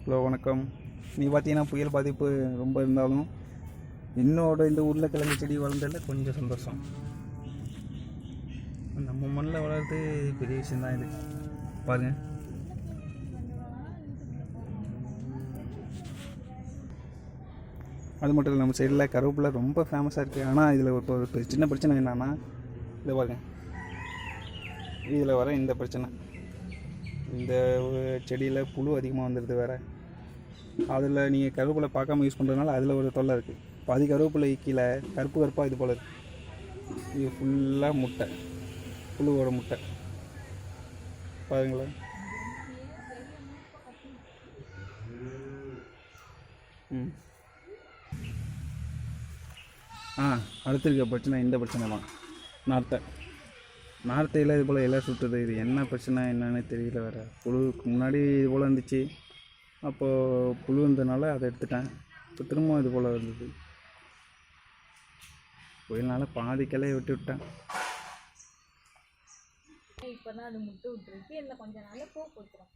Hello வணக்கம். நீ பார்த்தீங்கன்னா புயல் பாதிப்பு ரொம்ப இருந்தாலும் என்னோட இந்த உருளைக்கிழங்கு செடி வளர்ந்ததில் கொஞ்சம் சந்தோஷம். நம்ம மண்ணில் வளர்றது பெரிய விஷயந்தான். இது பாருங்க. அது மட்டும் இல்லை, நம்ம சைடில் கருவேப்பிலை ரொம்ப ஃபேமஸாக இருக்குது. ஆனால் இதில் ஒரு சின்ன பிரச்சனை என்னன்னா, இதை பாருங்க, இதில் வர இந்த பிரச்சனை, இந்த செடியில் புழு அதிகமாக வந்துடுது வேறு. அதில் நீங்கள் கருவேப்பிலை பார்க்காம யூஸ் பண்ணுறதுனால அதில் ஒரு தொல்லை இருக்குது. பாதி கருவேப்பிலை கீழே கருப்பு கருப்பாக இது போல் இருக்குது. இது ஃபுல்லாக முட்டை, புழுவோட முட்டை பாருங்களேன். அடுத்து இருக்க பிரச்சனை இந்த பிரச்சனை தான். நார்த்தையில் இது போல் எல்லாம் சுற்றுது. இது என்ன பிரச்சனை என்னன்னு தெரியல வேறு. புழுவுக்கு முன்னாடி இது போல் இருந்துச்சு, அப்போது புழு இருந்ததுனால அதை எடுத்துட்டேன். இப்போ திரும்ப இது போல் இருந்தது. புயல்னால பாதி கிளையை விட்டேன். இப்போ தான் அது முட்டை விட்டுருக்கு. இல்லை கொஞ்சம் நாள் பூ கொடுத்துரும்.